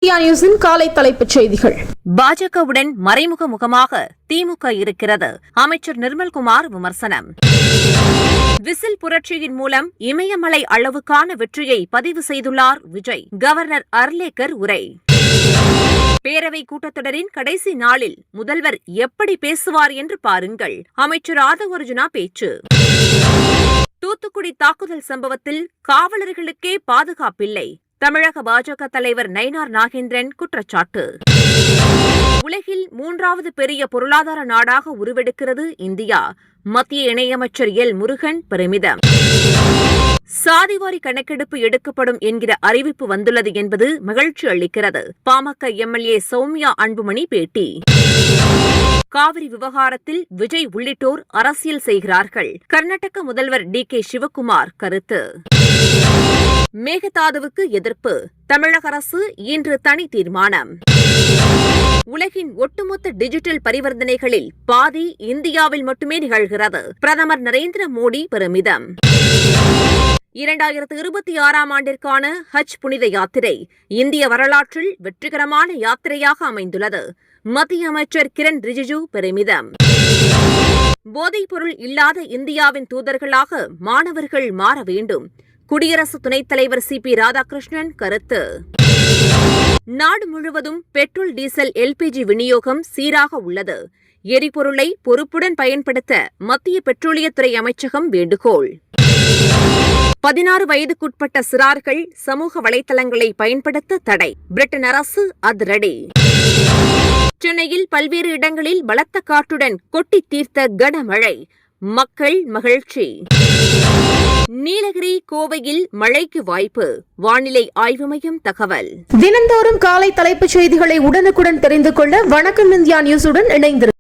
நியூஸின் காலை தலைப்புச் செய்திகள். பாஜகவுடன் மறைமுக முகமாக திமுக இருக்கிறது. அமைச்சர் நிர்மல்குமார் விமர்சனம். விசில் புரட்சியின் மூலம் இமயமலை அளவுக்கான வெற்றியை பதிவு செய்துள்ளார் விஜய். கவர்னர் அர்லேக்கர் உரை. பேரவை கூட்டத்தொடரின் கடைசி நாளில் முதல்வர் எப்படி பேசுவார் என்று பாருங்கள். அமைச்சர் ஆதவ் அர்ஜுனா பேச்சு. தூத்துக்குடி தாக்குதல் சம்பவத்தில் காவலர்களுக்கே பாதுகாப்பில்லை. தமிழக பாஜக தலைவர் நயினார் நாகேந்திரன் குற்றச்சாட்டு. உலகில் 3வது பெரிய பொருளாதார நாடாக உருவெடுக்கிறது இந்தியா. மத்திய இணையமைச்சர் எல் முருகன் பெருமிதம். சாதிவாரி கணக்கெடுப்பு எடுக்கப்படும் என்கிற அறிவிப்பு வந்துள்ளது என்பது மகிழ்ச்சி அளிக்கிறது. பாமக எம்எல்ஏ சௌமியா அன்புமணி பேட்டி. காவிரி விவகாரத்தில் விஜய் உள்ளிட்டோர் அரசியல் செய்கிறார்கள். கர்நாடக முதல்வர் டி.கே. சிவக்குமார் கருத்து. மேகதாதுவுக்கு எதிர்ப்பு. தமிழக அரசு இன்று தனி தீர்மானம். உலகின் ஒட்டுமொத்த டிஜிட்டல் பரிவர்த்தனைகளில் பாதி இந்தியாவில் மட்டுமே நிகழ்கிறது. பிரதமர் நரேந்திர மோடி பெருமிதம். 2026ஆம் ஆண்டிற்கான ஹஜ் புனித யாத்திரை இந்திய வரலாற்றில் வெற்றிகரமான யாத்திரையாக அமைந்துள்ளது. மத்திய அமைச்சர் கிரண் ரிஜிஜு பெருமிதம். போதைப்பொருள் இல்லாத இந்தியாவின் தூதர்களாக மாணவர்கள் மாற வேண்டும். குடியரசு துணைத் தலைவர் சி.பி. ராதாகிருஷ்ணன் கருத்து. நாடு முழுவதும் பெட்ரோல், டீசல், எல்பிஜி விநியோகம் சீராக உள்ளது. எரிபொருளை பொறுப்புடன் பயன்படுத்த மத்திய பெட்ரோலியத்துறை அமைச்சகம் வேண்டுகோள். 16 வயதுக்குட்பட்ட சிறார்கள் சமூக வலைதளங்களை பயன்படுத்த தடை. பிரிட்டன் அரசு அதிரடி. சென்னையில் பல்வேறு இடங்களில் பலத்த காற்றுடன் கொட்டி தீர்த்த கனமழை. மக்கள் மகிழ்ச்சி. நீலகிரி, கோவையில் மழைக்கு வாய்ப்பு. வானிலை ஆய்வு மையம் தகவல். தினந்தோறும் காலை தலைப்புச் செய்திகளை உடனுக்குடன் தெரிந்து கொள்ள வணக்கம் இந்தியா நியூஸுடன் இணைந்திருக்கிறது.